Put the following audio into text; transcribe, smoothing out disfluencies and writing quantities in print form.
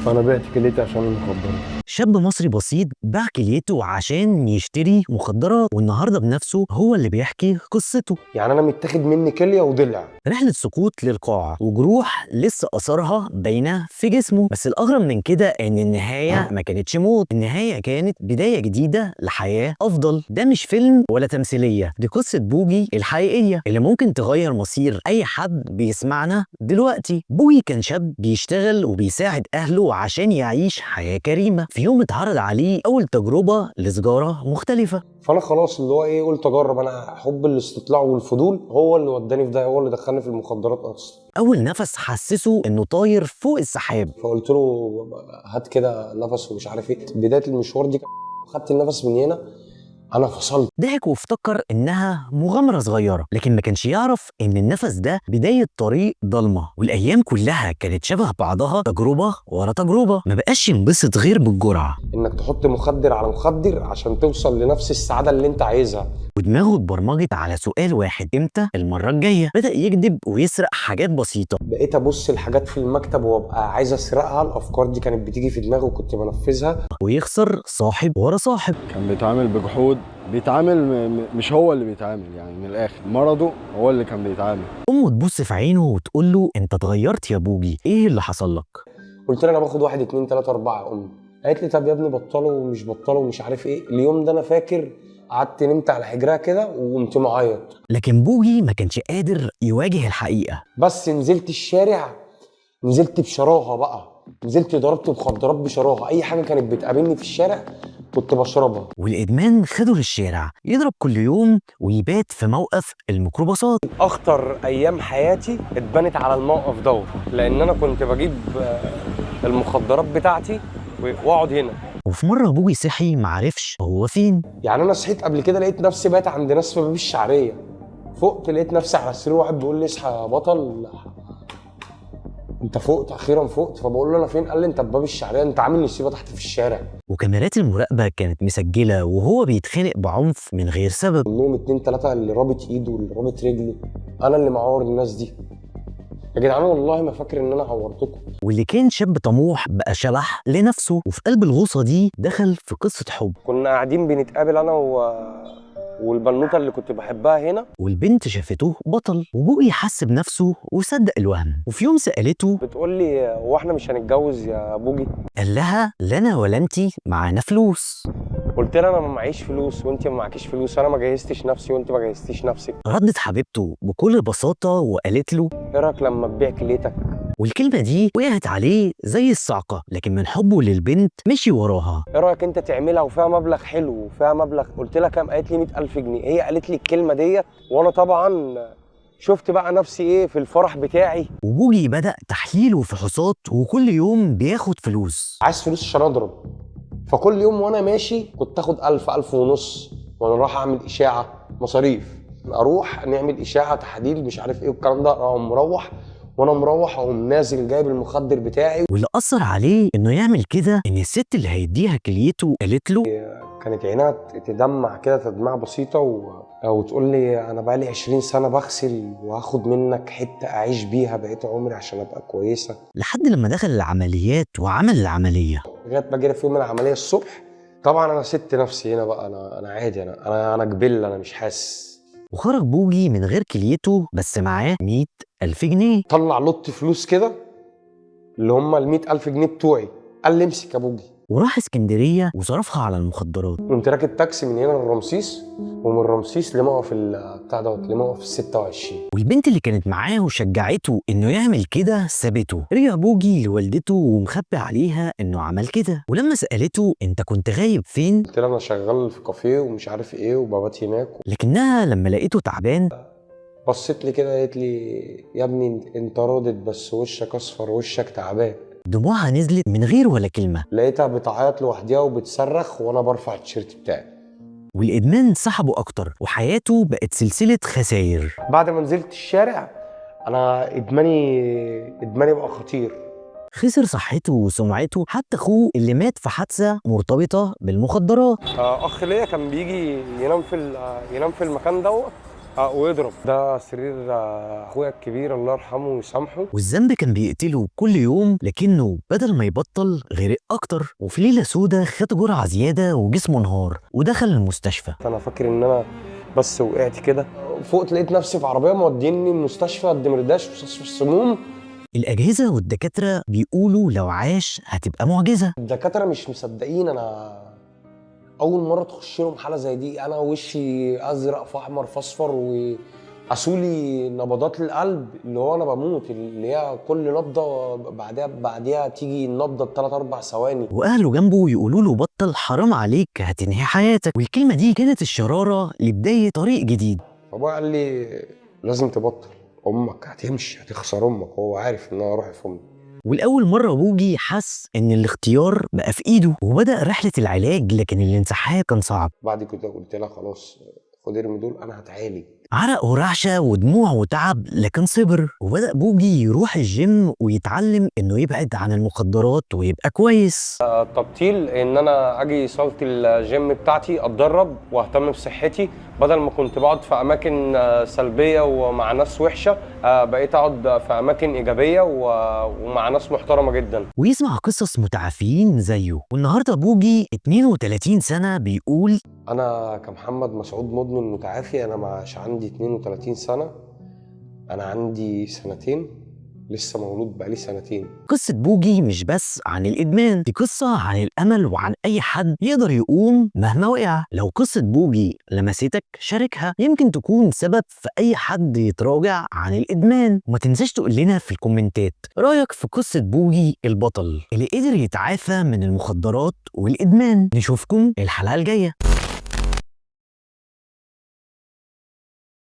فانا بعت كليتي عشان المخدرات. شاب مصري بسيط باع كليته عشان يشتري مخدرات، والنهارده بنفسه هو اللي بيحكي قصته. يعني انا متاخد مني كليه وضلع. رحلة سقوط للقاع وجروح لسه أثرها باينة في جسمه، بس الأغرب من كده إن النهاية ما كانتش موت، النهاية كانت بداية جديدة لحياة أفضل. ده مش فيلم ولا تمثيلية، دي قصة بوجي الحقيقية اللي ممكن تغير مصير أي حد بيسمعنا دلوقتي. بوجي كان شاب بيشتغل وبيساعد أهله عشان يعيش حياة كريمة. في يوم اتعرض عليه أول تجربة لسجارة مختلفة، فانا خلاص اللي هو ايه، قلت اجرب. انا حب الاستطلاع والفضول هو اللي وداني في ده، هو اللي دخلني في المخدرات اصلا. أول نفس حسسه إنه طاير فوق السحاب. فقلت له هات كده نفس ومش عارف ايه. بدايه المشوار دي خدت النفس من هنا انا فصلت. ضحك وافتكر إنها مغامرة صغيرة، لكن ما كانش يعرف إن النفس ده بداية طريق ضلمة، والأيام كلها كانت شبه بعضها، تجربة ورا تجربة. ما بقاش ينبسط غير بالجرعة، انك تحط مخدر على مخدر عشان توصل لنفس السعاده اللي انت عايزها. ودماغه اتبرمجت على سؤال واحد: إمتى المرة الجاية؟ بدأ يكذب ويسرق حاجات بسيطة. بقيت ابص الحاجات في المكتب وابقى عايز اسرقها. الافكار دي كانت بتيجي في دماغي وكنت بنفذها. ويخسر صاحب ورا صاحب. كان بيتعامل بجحود، بيتعامل مش هو اللي بيتعامل، يعني من الاخر مرضه هو اللي كان بيتعامل. أمه تبص في عينه وتقول له: أنت اتغيرت يا بوجي، إيه اللي حصل لك؟ قلت لها انا باخد 1 2 3 4 يا امي. قالت لي طب يا ابني بطله ومش بطله ومش عارف ايه. اليوم ده انا فاكر قعدت نمت على حجرها كده وقمت معيط. لكن بوجي ما كانش قادر يواجه الحقيقة. بس نزلت الشارع، نزلت بشراهه بقى. نزلت ضربت مخدرات بشراهه. اي حاجه كانت بتقابلني في الشارع كنت بشربها. والإدمان خده للشارع، يضرب كل يوم ويبات في موقف الميكروباصات. اخطر ايام حياتي اتبنت على الموقف دوت، لان انا كنت بجيب المخدرات بتاعتي واقعد هنا. وفي مرة بوجي صحي معرفش هو فين. يعني انا صحيت قبل كده لقيت نفسي بات عند ناس في باب الشعريه. فقت لقيت نفسي على السرير، واحد بيقول لي اصحى يا بطل انت فقت، اخيرا فقت. فبقول له انا فين؟ قال لي انت في باب الشعريه، انت عامل نسيبه تحت في الشارع. وكاميرات المراقبة كانت مسجلة وهو بيتخانق بعنف من غير سبب. منهم 2 3 اللي رابط ايده واللي رابط رجله. انا اللي معور الناس دي يا جدعان، والله ما فاكر ان انا عورتكم. واللي كان شاب طموح بقى شبح لنفسه، وفي قلب الغوصة دي دخل في قصة حب. كنا قاعدين بنتقابل انا والبنوته اللي كنت بحبها هنا. والبنت شافته بطل، وبوجي حس بنفسه وصدق الوهم. وفي يوم سألته، بتقول لي هو احنا مش هنتجوز يا بوجي؟ قال لها: لا أنا ولا أنتي معانا فلوس. قلت لها انا ما معيش فلوس وانت ما معكيش فلوس، انا ما جهزتش نفسي وانت ما جهزتيش نفسك. ردت حبيبته بكل بساطة وقالت له: ايه رايك لما تبيع كليتك؟ والكلمة دي وقعت عليه زي الصعقة، لكن من حبه للبنت مشي وراها. ايه رايك انت تعملها وفيها مبلغ حلو وفيها مبلغ؟ قلت لها كام؟ قالت لي 100,000 جنيه. هي قالت لي الكلمه ديت وانا طبعا شفت بقى نفسي ايه في الفرح بتاعي. وبوجي بدأ تحليل وفحوصات، وكل يوم بياخد فلوس. عايز فلوس عشان اضرب. فكل يوم وانا ماشي كنت اخد 1000 1000 ونص وانا رايح اعمل اشاعه مصاريف. اروح نعمل اشاعه تحاليل مش عارف ايه والكلام ده. اقوم مروح، وانا مروح اقوم نازل جايب المخدر بتاعي. واللي أثر عليه إنه يعمل كده إن الست اللي هيديها كليته قالت له: كانت عينها تدمع كده تدمع بسيطه وتقول لي انا بقالي 20 سنه بغسل وهاخد منك حته اعيش بيها بقيت عمري عشان ابقى كويسه. لحد لما دخل العمليات وعمل العملية. لغايه ما جينا في يوم العمليه الصبح، طبعا انا سبت نفسي هنا بقى. انا عادي، انا جبل، انا مش حاسس. وخرج بوجي من غير كليته بس معاه 100,000 جنيه. طلع لط فلوس كده اللي هم ال 100,000 جنيه بتوعي. قال لي امسك يا بوجي. وراح اسكندرية وصرفها على المخدرات. قمت راكب تاكسي من هنا لرمسيس، ومن رمسيس لموقف بتاع دوت لموقف ال 26. والبنت اللي كانت معاه وشجعته انه يعمل كده سابته. رجع بوجي لوالدته ومخبي عليها انه عمل كده، ولما سألته: انت كنت غايب فين؟ قلت لها انا شغال في كافيه ومش عارف ايه وببات هناك. لكنها لما لقيته تعبان بصيت لي كده قالت لي يا ابني انت راضت بس وشك اصفر وشك تعبان. دموعها نزلت من غير ولا كلمة. لقيتها بتعيط لوحدها وبتصرخ وانا برفع التيشيرت بتاعي. والإدمان سحبه أكتر وحياته بقت سلسلة خسائر. بعد ما نزلت الشارع انا ادماني بقى خطير. خسر صحته وسمعته، حتى أخوه اللي مات في حادثة مرتبطة بالمخدرات. اخ ليا كان بيجي ينام في المكان دوت ويضرب. ده سرير اخويا الكبير الله يرحمه ويسامحه. والذنب كان بيقتله كل يوم، لكنه بدل ما يبطل غرق اكتر، وفي ليله سودة خد جرعه زياده وجسمه انهار ودخل المستشفى. انا فاكر ان انا بس وقعت كده، فوقت لقيت نفسي في عربيه موديني مستشفى الدمرداش، مستشفى السموم. الاجهزه والدكاتره بيقولوا لو عاش هتبقى معجزه. الدكاتره مش مصدقين. انا اول مره تخش لهم حاله زي دي، انا وشي ازرق في احمر في اصفر، وقاسولي نبضات القلب اللي هو انا بموت، اللي هي كل نبضه بعديها تيجي النبضه ب3 4 ثواني. واهله جنبه يقولوا له بطل، حرام عليك هتنهي حياتك. والكلمه دي كانت الشراره لبدايه طريق جديد. بابا قال لي لازم تبطل، امك هتمشي، هتخسر امك. هو عارف ان انا روحي في امي. والأول مرة بوجي حس إن الاختيار بقى في إيده وبدأ رحلة العلاج، لكن الانسحاب كان صعب. بعد كده قلت لها خلاص خد ارمي دول، انا هتعالج. عرق ورعشة ودموع وتعب، لكن صبر. وبدأ بوجي يروح الجيم ويتعلم إنه يبعد عن المخدرات ويبقى كويس. التبطيل ان انا اجي صاله الجيم بتاعتي اتدرب واهتم بصحتي، بدل ما كنت بقعد في اماكن سلبيه ومع ناس وحشه، بقيت اقعد في اماكن ايجابيه ومع ناس محترمه جدا. ويسمع قصص متعافين زيه. والنهارده بوجي 32 سنة بيقول: انا كمحمد مسعود مدمن متعافي، انا مش عندي 32 سنه، انا عندي سنتين، لسه مولود بقالي سنتين. قصة بوجي مش بس عن الإدمان، دي قصة عن الأمل وعن أي حد يقدر يقوم مهما وقع. لو قصة بوجي لمستك شاركها، يمكن تكون سبب في أي حد يتراجع عن الإدمان. وما تنساش تقول لنا في الكومنتات رأيك في قصة بوجي البطل اللي قدر يتعافى من المخدرات والإدمان. نشوفكم الحلقة الجاية.